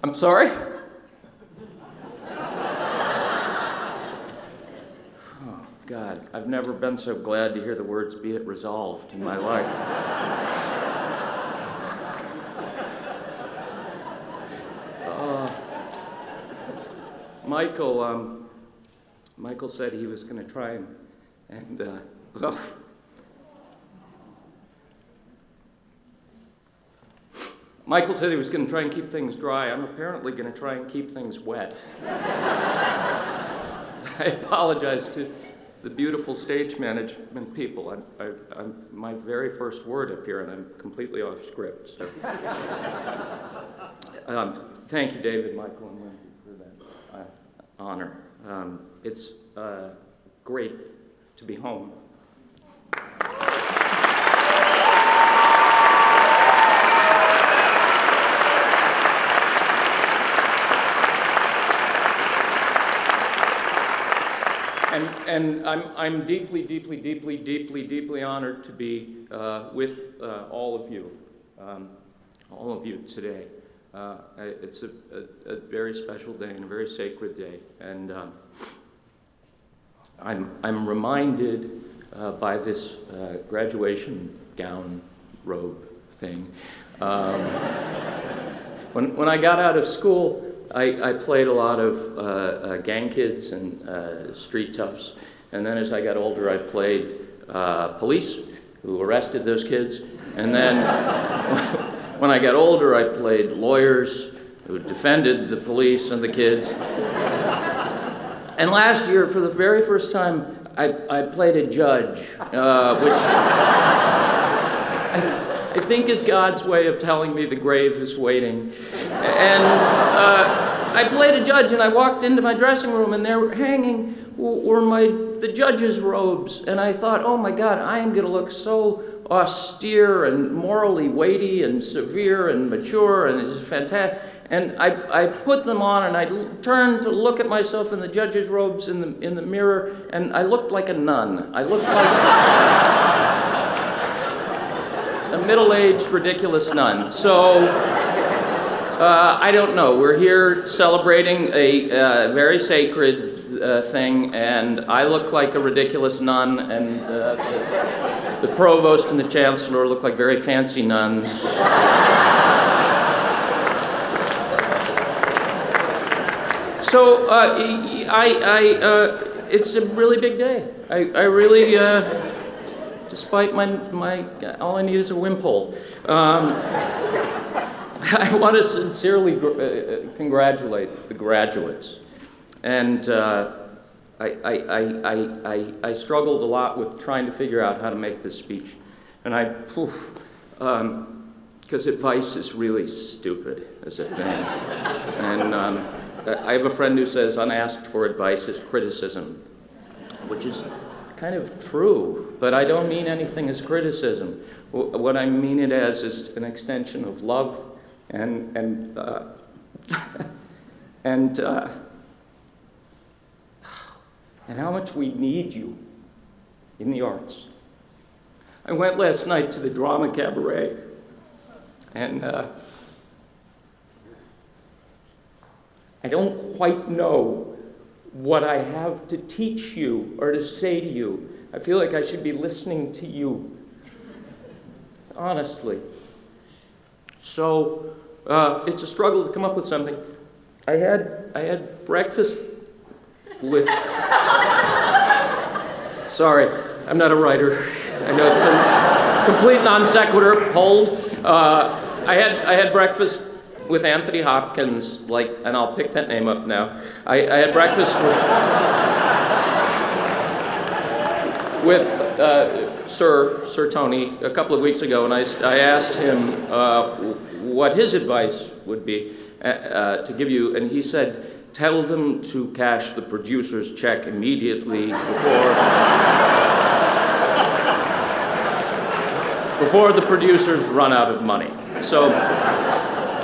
I'm sorry? Oh, God, I've never been so glad to hear the words "be it resolved" in my life. Michael said he was going to try well, Michael said he was going to try and keep things dry. I'm apparently going to try and keep things wet. I apologize to the beautiful stage management people. I'm my very first word up here, and I'm completely off script. So, thank you, David, Michael, and Wendy, for that honor. It's great to be home. And I'm deeply, deeply, deeply, deeply, deeply honored to be with all of you today. It's a very special day and a very sacred day, and I'm reminded by this graduation gown robe thing. When I got out of school, I played a lot of gang kids and street toughs, and then as I got older, I played police who arrested those kids, and then when I got older, I played lawyers who defended the police and the kids. And last year, for the very first time, I played a judge, which I think is God's way of telling me the grave is waiting. And I played a judge, and I walked into my dressing room, and there hanging were the judge's robes. And I thought, oh my God, I am going to look so austere and morally weighty and severe and mature, and it's fantastic. And I put them on, and I turned to look at myself in the judge's robes in the mirror, and I looked like a nun. I looked like a middle-aged, ridiculous nun. So, I don't know. We're here celebrating a very sacred thing, and I look like a ridiculous nun, and the provost and the chancellor look like very fancy nuns. So, it's a really big day. I really, despite my all I need is a wimpole. I want to sincerely congratulate the graduates, and I struggled a lot with trying to figure out how to make this speech, and because advice is really stupid as a thing, and I have a friend who says unasked for advice is criticism, which is kind of true, but I don't mean anything as criticism. What I mean it as is an extension of love and how much we need you in the arts. I went last night to the drama cabaret, and I don't quite know what I have to teach you or to say to you. I feel like I should be listening to you, honestly. So it's a struggle to come up with something. I had breakfast with. Sorry, I'm not a writer. I know it's a complete non sequitur. Hold. I had breakfast with Anthony Hopkins, and I'll pick that name up now. I had breakfast with Sir Tony a couple of weeks ago, and I asked him what his advice would be to give you, and he said, tell them to cash the producer's check immediately before the producers run out of money. So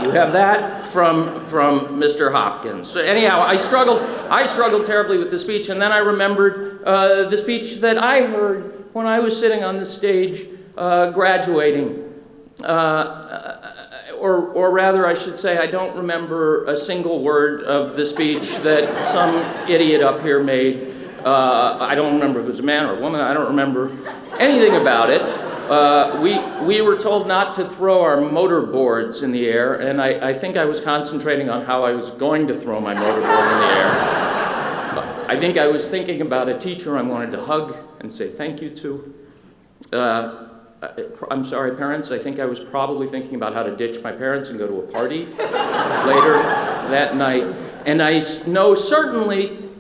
you have that from Mr. Hopkins. So anyhow, I struggled terribly with the speech, and then I remembered the speech that I heard when I was sitting on the stage graduating or rather I should say I don't remember a single word of the speech that some idiot up here made. I don't remember if it was a man or a woman. I don't remember anything about it. We were told not to throw our motor boards in the air, and I think I was concentrating on how I was going to throw my motor board in the air. I think I was thinking about a teacher I wanted to hug and say thank you to. I'm sorry, parents. I think I was probably thinking about how to ditch my parents and go to a party later that night. And I know certainly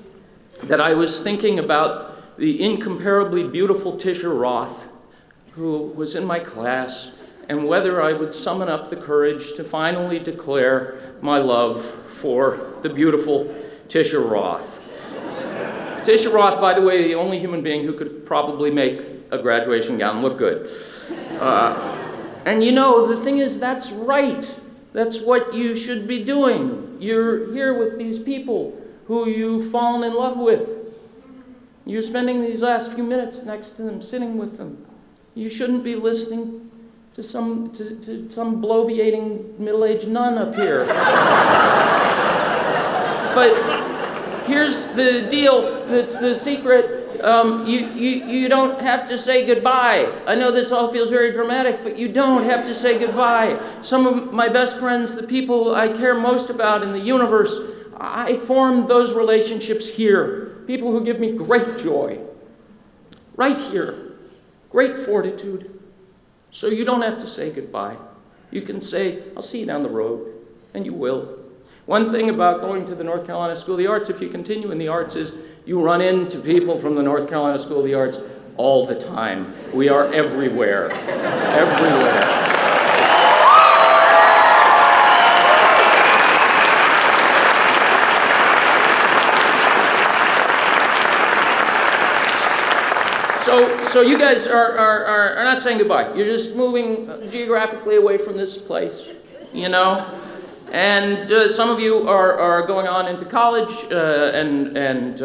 that I was thinking about the incomparably beautiful Tisha Roth, who was in my class, and whether I would summon up the courage to finally declare my love for the beautiful Tisha Roth. Tisha Roth, by the way, the only human being who could probably make a graduation gown look good. And you know, the thing is, that's right. That's what you should be doing. You're here with these people who you've fallen in love with. You're spending these last few minutes next to them, sitting with them. You shouldn't be listening to some bloviating middle-aged nun up here. But here's the deal, that's the secret. You don't have to say goodbye. I know this all feels very dramatic, but you don't have to say goodbye. Some of my best friends, the people I care most about in the universe, I formed those relationships here. People who give me great joy. Right here. Great fortitude. So you don't have to say goodbye. You can say, I'll see you down the road. And you will. One thing about going to the North Carolina School of the Arts, if you continue in the arts, is you run into people from the North Carolina School of the Arts all the time. We are everywhere. Everywhere. So you guys are not saying goodbye. You're just moving geographically away from this place, you know? And some of you are going on into college and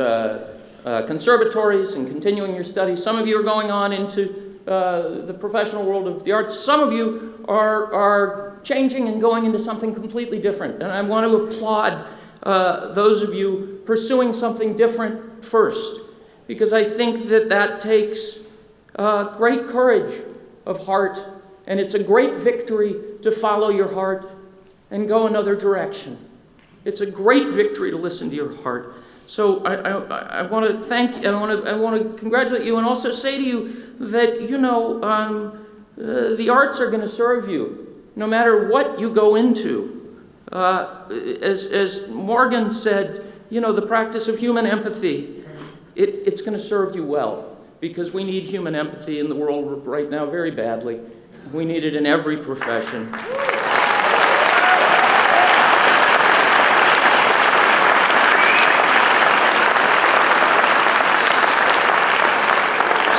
conservatories and continuing your studies. Some of you are going on into the professional world of the arts. Some of you are changing and going into something completely different. And I want to applaud those of you pursuing something different first, because I think that takes great courage of heart, and it's a great victory to follow your heart and go another direction. It's a great victory to listen to your heart. So I want to thank you, I want to congratulate you, and also say to you that, you know, the arts are going to serve you no matter what you go into. As Morgan said, you know, the practice of human empathy, it's going to serve you well, because we need human empathy in the world right now very badly. We need it in every profession.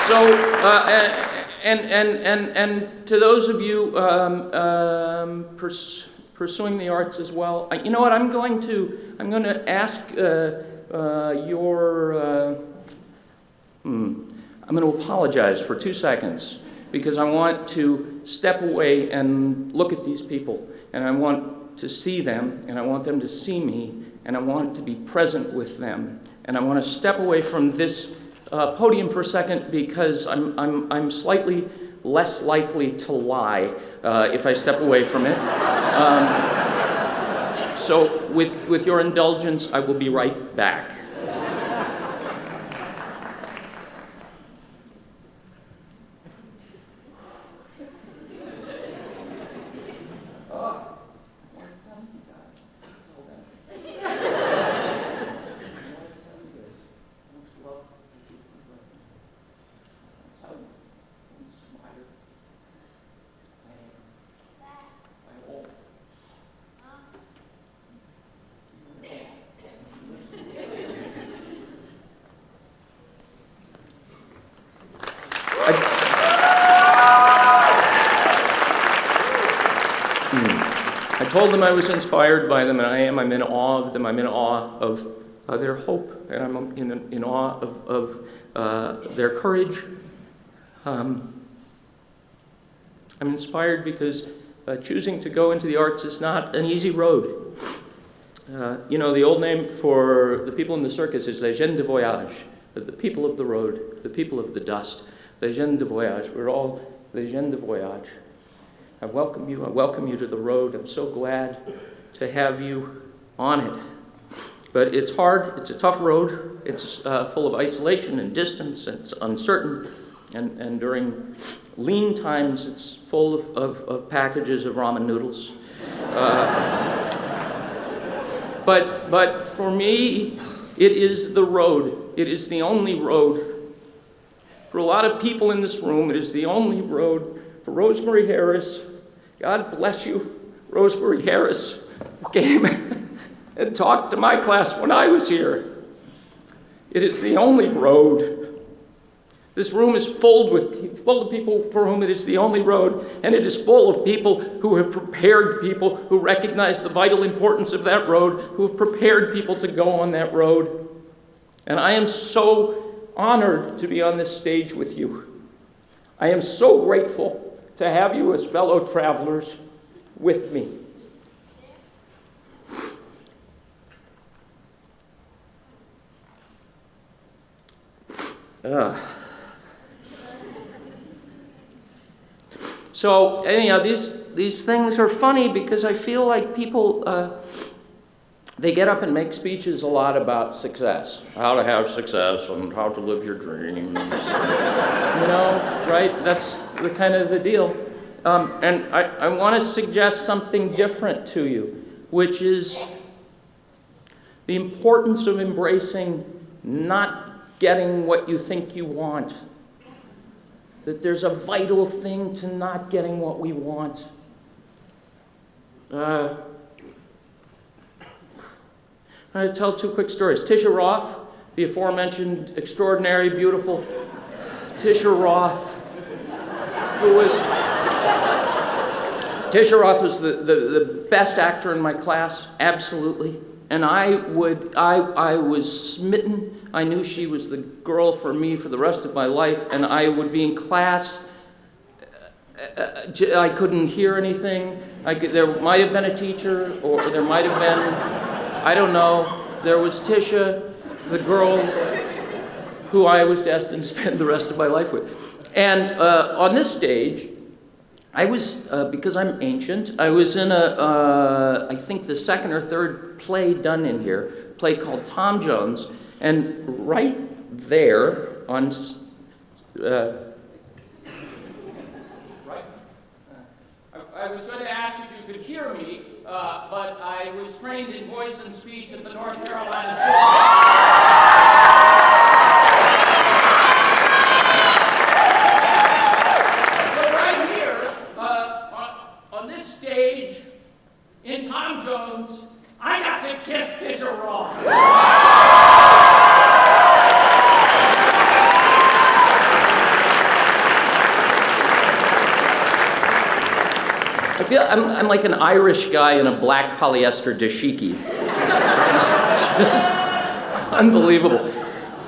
So, and to those of you pursuing the arts as well, you know what? I'm going to ask I'm going to apologize for 2 seconds, because I want to step away and look at these people, and I want to see them, and I want them to see me, and I want to be present with them, and I want to step away from this podium for a second, because I'm slightly less likely to lie if I step away from it. So with your indulgence, I will be right back. I told them I was inspired by them, and I am. I'm in awe of them. I'm in awe of their hope, and I'm in awe of their courage. I'm inspired because choosing to go into the arts is not an easy road. You know, the old name for the people in the circus is les gens de voyage, the people of the road, the people of the dust. Les gens de voyage. We're all les gens de voyage. I welcome you to the road. I'm so glad to have you on it. But it's hard, it's a tough road. It's full of isolation and distance, and it's uncertain. And during lean times, it's full of packages of ramen noodles. But for me, it is the road. It is the only road. For a lot of people in this room, it is the only road. For Rosemary Harris, God bless you, Rosemary Harris, who came and talked to my class when I was here. It is the only road. This room is full of people for whom it is the only road, and it is full of people who have prepared people, who recognize the vital importance of that road, who have prepared people to go on that road. And I am so honored to be on this stage with you. I am so grateful to have you as fellow travelers with me. So anyhow, these things are funny because I feel like people, they get up and make speeches a lot about success, how to have success and how to live your dreams, you know, right? That's the kind of the deal. And I want to suggest something different to you, which is the importance of embracing not getting what you think you want. That there's a vital thing to not getting what we want. I'm going to tell two quick stories. Tisha Roth, the aforementioned extraordinary, beautiful Tisha Roth, Tisha Roth was the best actor in my class, absolutely. And I was smitten. I knew she was the girl for me for the rest of my life, and I would be in class. I couldn't hear anything. There might have been a teacher, or there might have been, I don't know. There was Tisha, the girl who I was destined to spend the rest of my life with. And on this stage, I was, because I'm ancient, I was in I think the second or third play done in here, a play called Tom Jones, and right there on, I was going to ask if you could hear me, but I was trained in voice and speech at the North Carolina School. In Tom Jones, I got to kiss Tisha Roth. I feel I'm like an Irish guy in a black polyester dashiki. Just unbelievable.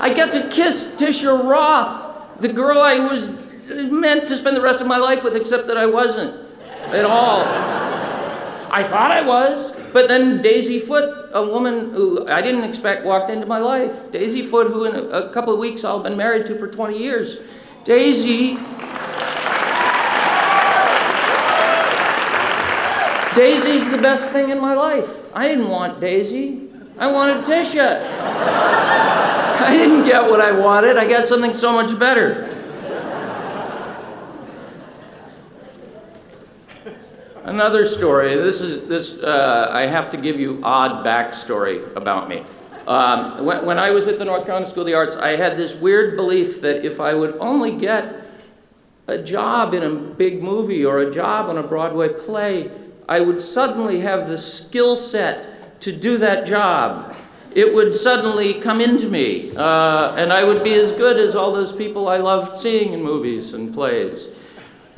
I got to kiss Tisha Roth, the girl I was meant to spend the rest of my life with, except that I wasn't at all. I thought I was, but then Daisy Foote, a woman who I didn't expect, walked into my life. Daisy Foote, who in a couple of weeks I've been married to for 20 years. Daisy's the best thing in my life. I didn't want Daisy. I wanted Tisha. I didn't get what I wanted. I got something so much better. Another story. I have to give you odd backstory about me. When I was at the North Carolina School of the Arts, I had this weird belief that if I would only get a job in a big movie or a job on a Broadway play, I would suddenly have the skill set to do that job. It would suddenly come into me, and I would be as good as all those people I loved seeing in movies and plays.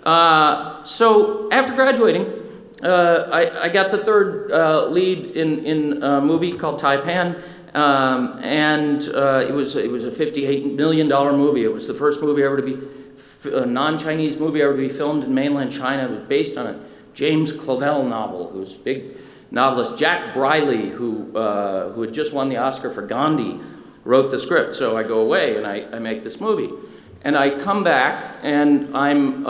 So after graduating, I got the third lead in a movie called Taipan, and it was a $58 million movie. It was the first movie ever to be a non-Chinese movie ever to be filmed in mainland China. It was based on a James Clavell novel, who's a big novelist. Jack Briley, who had just won the Oscar for Gandhi, wrote the script. So I go away and I make this movie. And I come back and I'm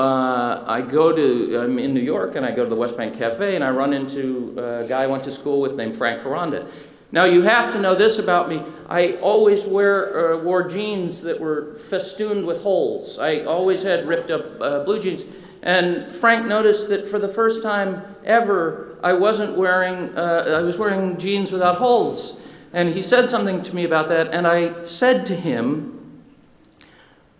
in New York and I go to the West Bank Cafe and I run into a guy I went to school with named Frank Ferranda. Now you have to know this about me. I always wore jeans that were festooned with holes. I always had ripped up blue jeans. And Frank noticed that for the first time ever, I was wearing jeans without holes. And he said something to me about that, and I said to him,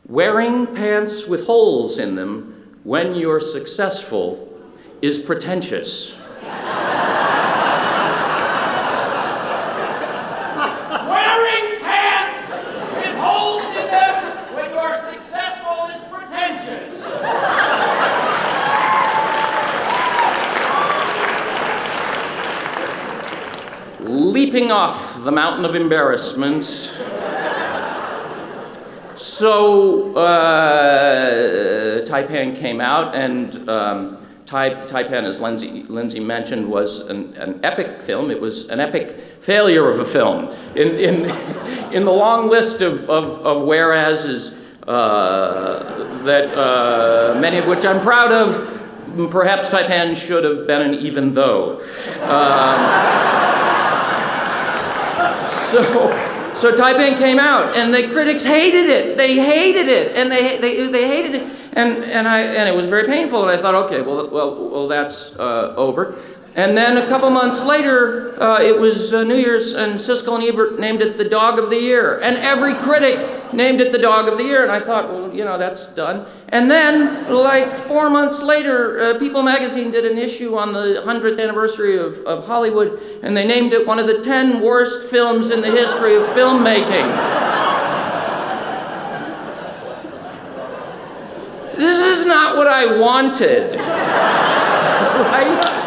wearing pants with holes in them when you're successful is pretentious. Wearing pants with holes in them when you're successful is pretentious. Leaping off the mountain of embarrassment. So Taipan came out, and Taipan, as Lindsay mentioned, was an epic film. It was an epic failure of a film. In the long list of whereases that many of which I'm proud of, perhaps Taipan should have been an even though. So Taipan came out, and the critics hated it. They hated it, and they hated it, and it was very painful. And I thought, okay, well, that's over. And then a couple months later, it was New Year's, and Siskel and Ebert named it the Dog of the Year, and every critic named it the Dog of the Year. And I thought, well, that's done. And then, like 4 months later, People magazine did an issue on the 100th anniversary of Hollywood, and they named it one of the 10 worst films in the history of filmmaking. This is not what I wanted, right?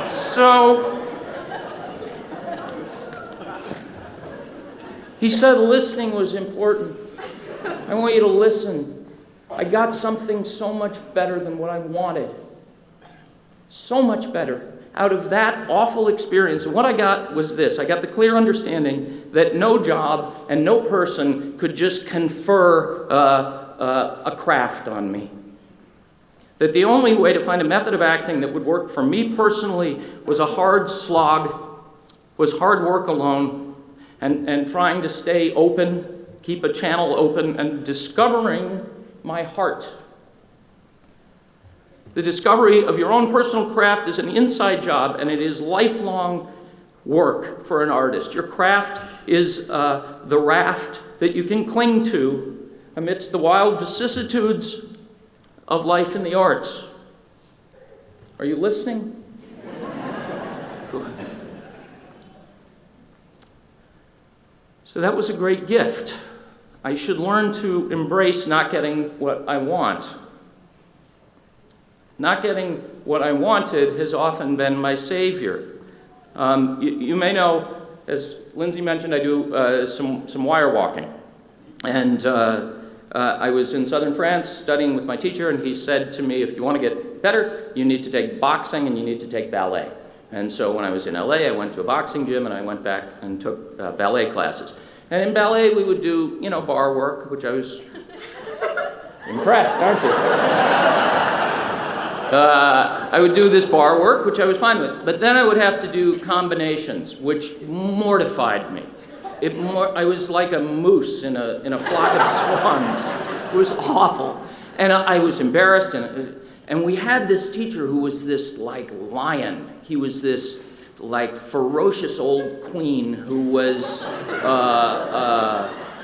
So, he said listening was important. I want you to listen. I got something so much better than what I wanted. So much better out of that awful experience. And what I got was this. I got the clear understanding that no job and no person could just confer a craft on me. That the only way to find a method of acting that would work for me personally was a hard slog, was hard work alone, and trying to stay open, keep a channel open, and discovering my heart. The discovery of your own personal craft is an inside job, and it is lifelong work for an artist. Your craft is the raft that you can cling to amidst the wild vicissitudes of life in the arts. Are you listening? So that was a great gift. I should learn to embrace not getting what I want. Not getting what I wanted has often been my savior. You may know, as Lindsay mentioned, I do some wire walking. And I was in southern France studying with my teacher, and he said to me, if you want to get better, you need to take boxing and you need to take ballet. And so when I was in LA, I went to a boxing gym, and I went back and took ballet classes. And in ballet, we would do, bar work, which I was impressed, aren't you? I would do this bar work, which I was fine with. But then I would have to do combinations, which mortified me. I was like a moose in a flock of swans. It was awful. And I was embarrassed. And we had this teacher who was this like lion. He was this like ferocious old queen who was,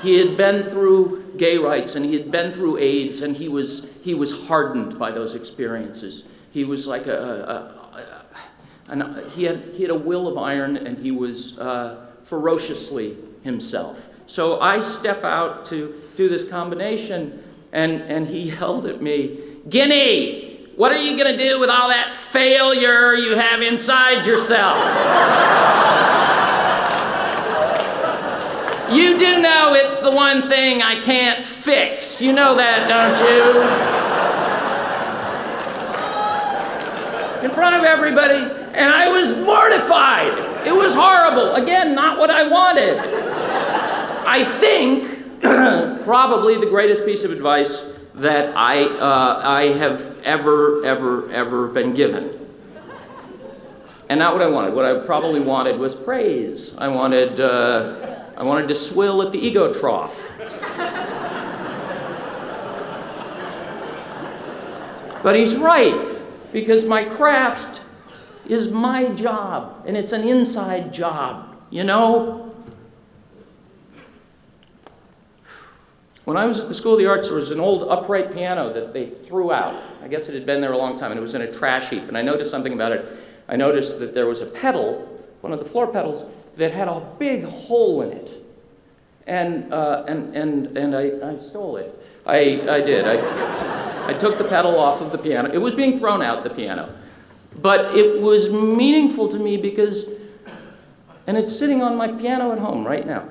he had been through gay rights, and he had been through AIDS, and he was hardened by those experiences. He was like he had a will of iron, and he was ferociously himself. So I step out to do this combination, and he yelled at me, "Guinea, what are you going to do with all that failure you have inside yourself?" You do know it's the one thing I can't fix. You know that, don't you? In front of everybody, and I was mortified. It was horrible. Again, not what I wanted. I think probably the greatest piece of advice that I have ever been given. And not what I wanted. What I probably wanted was praise. I wanted to swill at the ego trough. But he's right, because my craft is my job, and it's an inside job, you know? When I was at the School of the Arts, there was an old upright piano that they threw out. I guess it had been there a long time, and it was in a trash heap, and I noticed something about it. I noticed that there was a pedal, one of the floor pedals, that had a big hole in it. And I stole it. I did. I took the pedal off of the piano. It was being thrown out, the piano. But it was meaningful to me because, and it's sitting on my piano at home right now,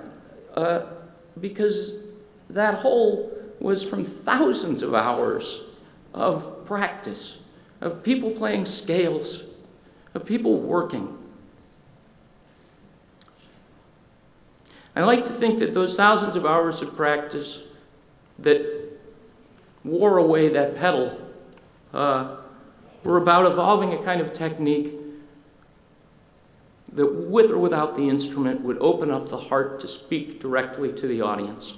because that hole was from thousands of hours of practice, of people playing scales, of people working. I like to think that those thousands of hours of practice that wore away that pedal were about evolving a kind of technique that, with or without the instrument, would open up the heart to speak directly to the audience.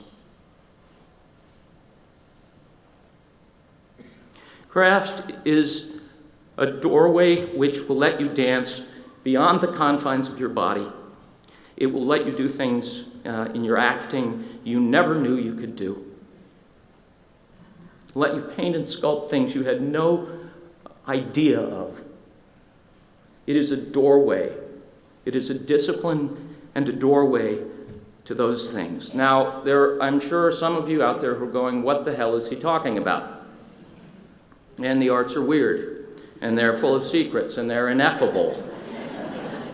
Craft is a doorway which will let you dance beyond the confines of your body. It will let you do things in your acting you never knew you could do. Let you paint and sculpt things you had no idea of. It is a doorway. It is a discipline and a doorway to those things. Now, I'm sure some of you out there who are going, what the hell is he talking about? And the arts are weird, and they're full of secrets, and they're ineffable.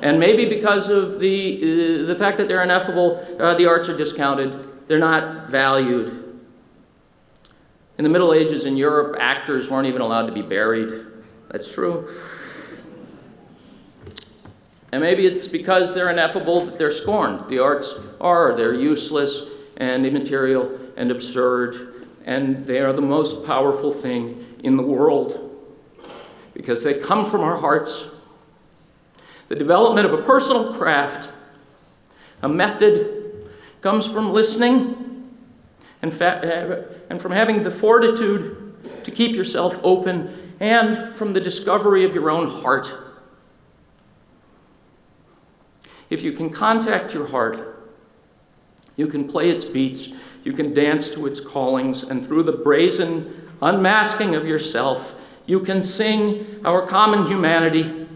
And maybe because of the fact that they're ineffable, the arts are discounted. They're not valued. In the Middle Ages in Europe, actors weren't even allowed to be buried. That's true. And maybe it's because they're ineffable that they're scorned. The arts are. They're useless and immaterial and absurd, and they are the most powerful thing in the world because they come from our hearts. The development of a personal craft, a method, comes from listening and from having the fortitude to keep yourself open, and from the discovery of your own heart. If you can contact your heart, you can play its beats, you can dance to its callings, and through the brazen unmasking of yourself, you can sing our common humanity.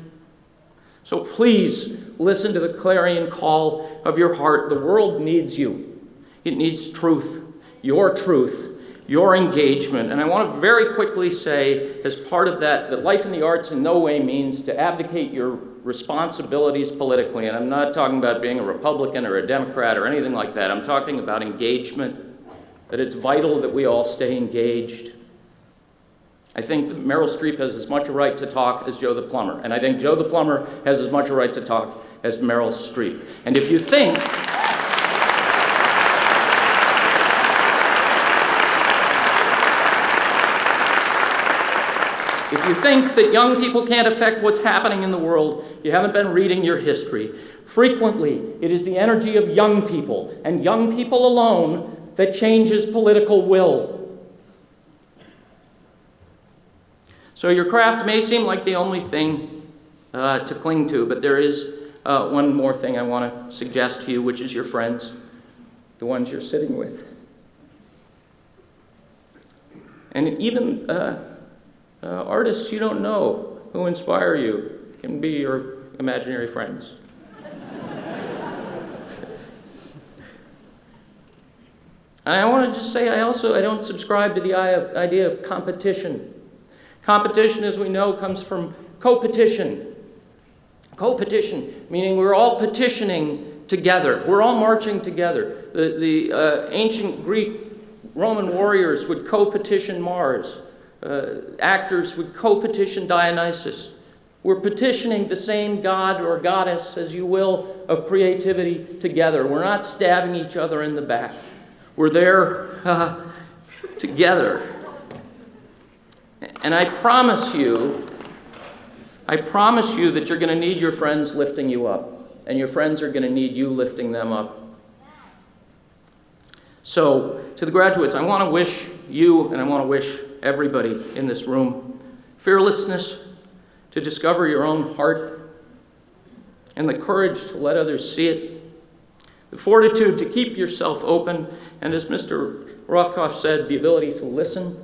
So please listen to the clarion call of your heart. The world needs you. It needs truth, your engagement. And I want to very quickly say, as part of that life in the arts in no way means to abdicate your responsibilities politically. And I'm not talking about being a Republican or a Democrat or anything like that. I'm talking about engagement, that it's vital that we all stay engaged. I think that Meryl Streep has as much a right to talk as Joe the Plumber. And I think Joe the Plumber has as much a right to talk as Meryl Streep. And if you think that young people can't affect what's happening in the world, you haven't been reading your history. Frequently, it is the energy of young people, and young people alone, that changes political will. So your craft may seem like the only thing to cling to, but there is one more thing I want to suggest to you, which is your friends, the ones you're sitting with. And even artists you don't know who inspire you can be your imaginary friends. And I want to just say I don't subscribe to the idea of competition. Competition, as we know, comes from co-petition. Co-petition, meaning we're all petitioning together. We're all marching together. The ancient Greek Roman warriors would co-petition Mars. Actors would co-petition Dionysus. We're petitioning the same god or goddess, as you will, of creativity together. We're not stabbing each other in the back. We're there together. And I promise you that you're going to need your friends lifting you up, and your friends are going to need you lifting them up. So, to the graduates, I want to wish you, and I want to wish everybody in this room, fearlessness to discover your own heart, and the courage to let others see it, the fortitude to keep yourself open, and as Mr. Rothkopf said, the ability to listen.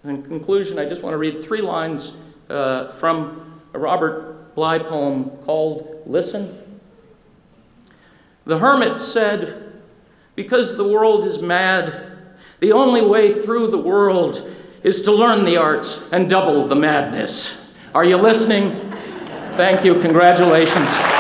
In conclusion, I just want to read 3 lines from a Robert Bly poem called Listen. The hermit said, because the world is mad, the only way through the world is to learn the arts and double the madness. Are you listening? Thank you. Congratulations.